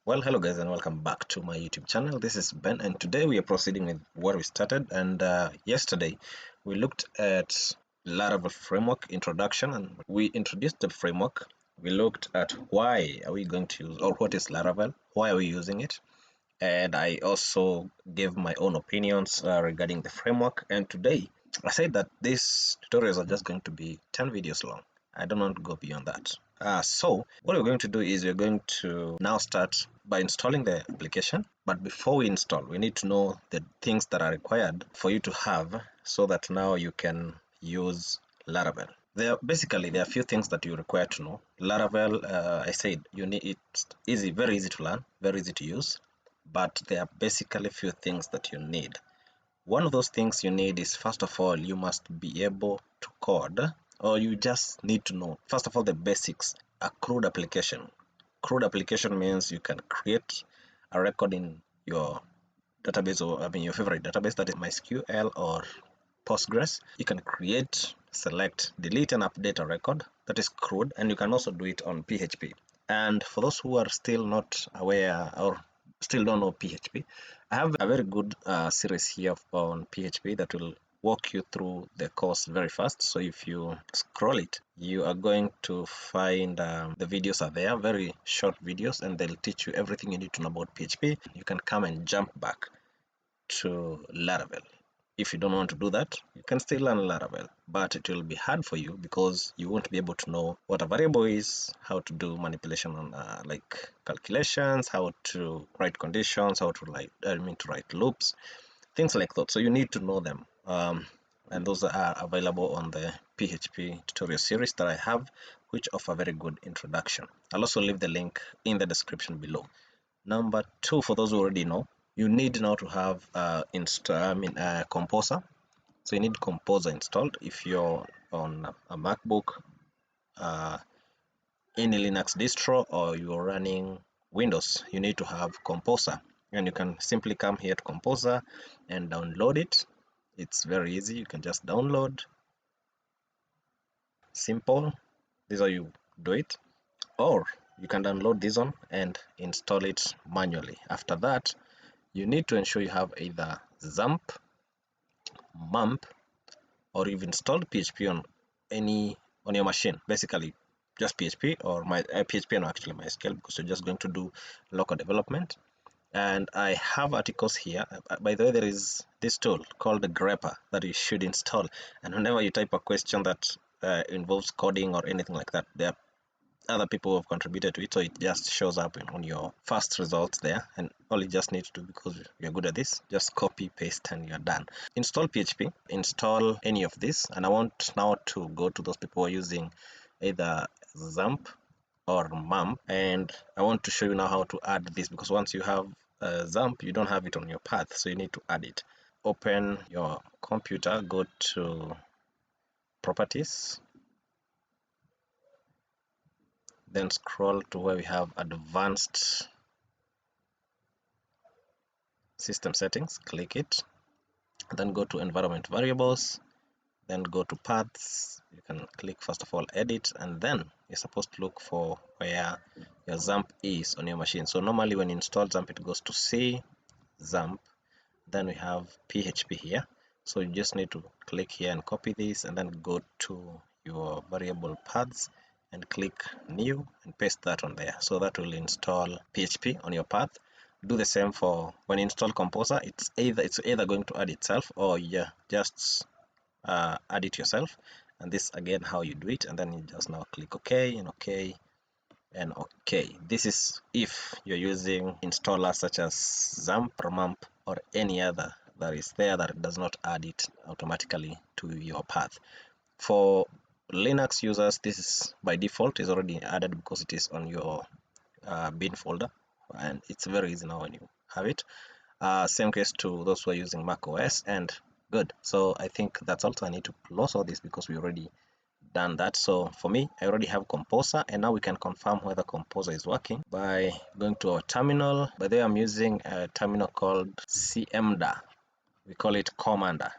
Well, hello guys and welcome back to my YouTube channel. This is Ben and today we are proceeding with where we started, and yesterday we looked at Laravel framework introduction and we introduced the framework. We looked at why are we going to use, or what is Laravel, why are we using it, and I also gave my own opinions regarding the framework. And today I said that these tutorials are just going to be 10 videos long. I don't want to go beyond that. So what we're going to do is we're going to now start by installing the application. But before we install, we need to know the things that are required for you to have so that now you can use Laravel. There are a few things that you require to know. Laravel, I said, it's easy, very easy to learn, very easy to use, but there are basically few things that you need. One of those things you need is, first of all, you must be able to code, or you just need to know, first of all, the basics. A CRUD application. CRUD application means you can create a record in your database, or your favorite database, that is MySQL or Postgres. You can create, select, delete and update a record, that is CRUD, and you can also do it on PHP. And for those who are still not aware or still don't know PHP, I have a very good series here on PHP that will walk you through the course very fast. So if you scroll it, you are going to find the videos are there, very short videos, and they'll teach you everything you need to know about PHP. You can come and jump back to Laravel. If you don't want to do that, you can still learn Laravel, but it will be hard for you because you won't be able to know what a variable is, how to do manipulation on like calculations, how to write conditions, how to write loops, things like that. So you need to know them, and those are available on the PHP tutorial series that I have, which offer very good introduction. I'll also leave the link in the description below. Number two, for those who already know, you need now to have Composer. So you need Composer installed. If you're on a MacBook, any Linux distro, or you're running Windows, you need to have Composer. And you can simply come here to Composer and download it. It's very easy. You can just download. Simple. This is how you do it. Or you can download this one and install it manually. After that, you need to ensure you have either XAMPP, MAMP, or you've installed PHP on your machine. Basically, just PHP or PHP and actually MySQL, because you're just going to do local development. And I have articles here. By the way, there is this tool called the grepper that you should install. And whenever you type a question that involves coding or anything like that, there are other people who have contributed to it, so it just shows up on your first results there, and all you just need to do, because you're good at this, just copy, paste, and you're done. Install PHP, install any of this, and I want now to go to those people who are using either XAMPP or MAMP, and I want to show you now how to add this, because once you have XAMPP, you don't have it on your path, so you need to add it. Open your computer, go to Properties, then scroll to where we have Advanced System Settings, click it, then go to Environment Variables, then go to Paths. You can click first of all Edit, and then you're supposed to look for where your XAMPP is on your machine. So normally when you install XAMPP, it goes to C, XAMPP, then we have PHP here. So you just need to click here and copy this, and then go to your variable paths and click new and paste that on there. So that will install PHP on your path. Do the same for when you install Composer. It's either going to add itself, or you just add it yourself. And this again how you do it, and then you just now click OK and OK and OK. This is if you're using installers such as XAMPP or MAMP or any other that is there that does not add it automatically to your path. For Linux users, this is by default is already added because it is on your bin folder, and it's very easy now when you have it. Same case to those who are using Mac OS, and good. So I think that's all. I need to close all this because we already done that. So for me, I already have Composer, and now we can confirm whether Composer is working by going to our terminal. By the way, I'm using a terminal called CMDA. We call it Commander.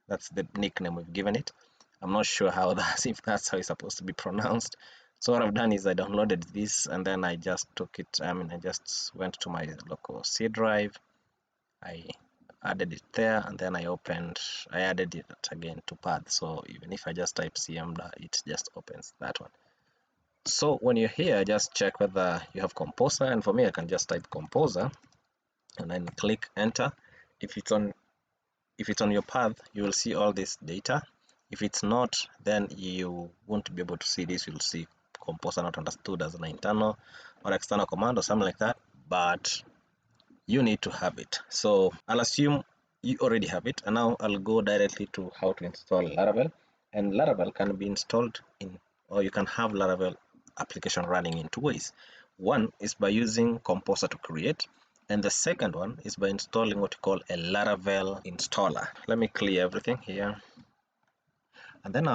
That's the nickname we've given it. I'm not sure how if that's how it's supposed to be pronounced. So what I've done is I downloaded this and then I just took it, I just went to my local C drive, I added it there, and then I added it again to path. So even if I just type cmd, it just opens that one. So when you're here, just check whether you have Composer, and for me I can just type Composer and then click enter. If it's on your path, you will see all this data. If it's not, then you won't be able to see this. You'll see Composer not understood as an internal or external command or something like that, but you need to have it. So I'll assume you already have it, and now I'll go directly to how to install Laravel. And Laravel can be installed in, or you can have Laravel application running in two ways. One is by using Composer to create, and the second one is by installing what you call a Laravel installer. Let me clear everything here, and then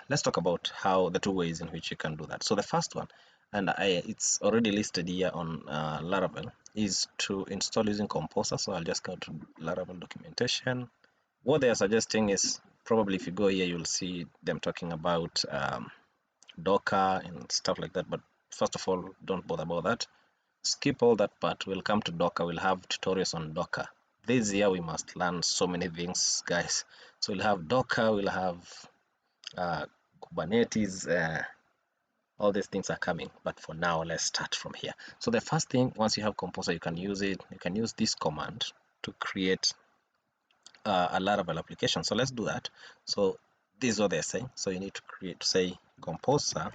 let's talk about how the two ways in which you can do that. So the first one, and it's already listed here on Laravel, is to install using Composer. So I'll just go to Laravel documentation. What they are suggesting is, probably if you go here, you'll see them talking about Docker and stuff like that. But first of all, don't bother about that. Skip all that part. We'll come to Docker. We'll have tutorials on Docker. This year we must learn so many things, guys. So we'll have Docker, we'll have Kubernetes, all these things are coming, but for now let's start from here. So the first thing, once you have Composer, you can use this command to create a Laravel application. So let's do that. So this is what they're saying. So you need to say Composer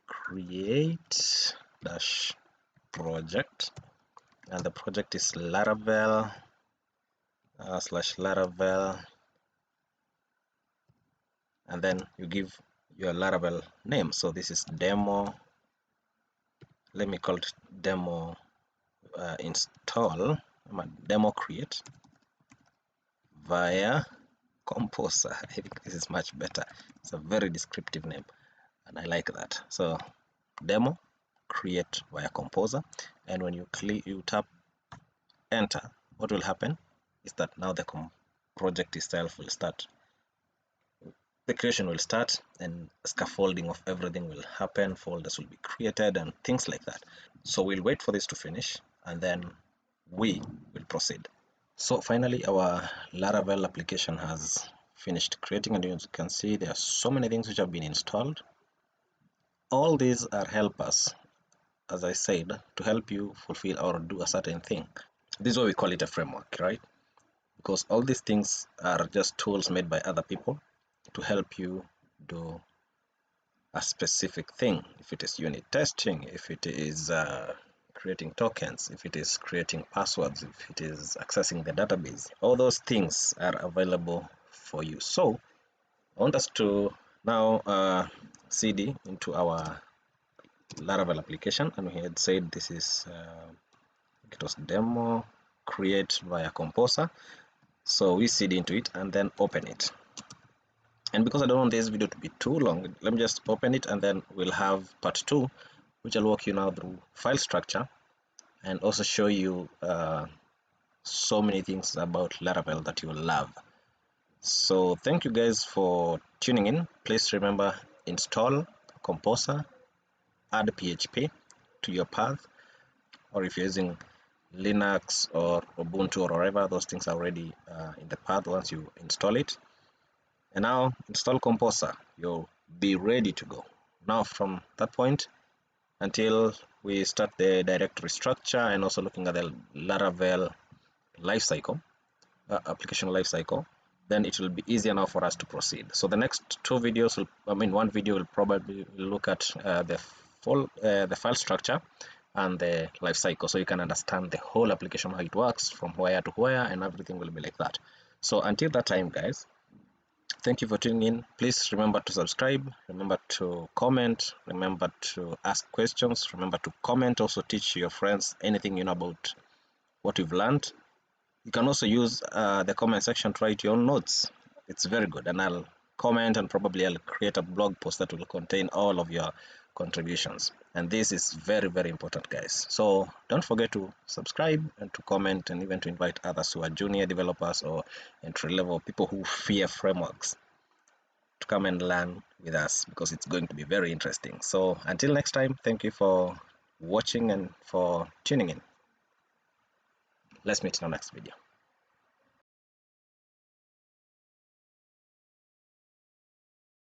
create dash project, and the project is Laravel slash Laravel, and then you give your Laravel name. So this is demo. Let me call it demo install, demo create via Composer. I think this is much better. It's a very descriptive name, and I like that. So demo create via Composer, and when you tap enter, what will happen is that now the project itself will start. The creation will start, and scaffolding of everything will happen. Folders will be created and things like that. So we'll wait for this to finish, and then we will proceed. So finally, our Laravel application has finished creating, and as you can see, there are so many things which have been installed. All these are helpers, as I said, to help you fulfill or do a certain thing. This is why we call it a framework, right? Because all these things are just tools made by other people to help you do a specific thing. If it is unit testing, if it is creating tokens, if it is creating passwords, if it is accessing the database, all those things are available for you. So I want us to now cd into our Laravel application, and we had said this is it was demo create via Composer. So we cd into it and then open it. And because I don't want this video to be too long, let me just open it, and then we'll have part 2, which I'll walk you now through file structure and also show you so many things about Laravel that you will love. So thank you guys for tuning in. Please remember, install Composer, add PHP to your path, or if you're using Linux or Ubuntu or wherever, those things are already in the path once you install it. And now install Composer, you'll be ready to go. Now from that point until we start the directory structure and also looking at the Laravel lifecycle, application lifecycle, then it will be easier now for us to proceed. So the next two videos one video will probably look at the file structure and the lifecycle, so you can understand the whole application, how it works from where to where, and everything will be like that. So until that time, guys, thank you for tuning in. Please remember to subscribe, remember to comment, remember to ask questions, remember to comment, also teach your friends anything you know about what you've learned. You can also use the comment section to write your own notes. It's very good, and I'll comment, and probably I'll create a blog post that will contain all of your contributions. And this is very, very important, guys. So don't forget to subscribe and to comment, and even to invite others who are junior developers or entry level people who fear frameworks. to come and learn with us, because it's going to be very interesting. So until next time, thank you for watching and for tuning in. Let's meet in our next video.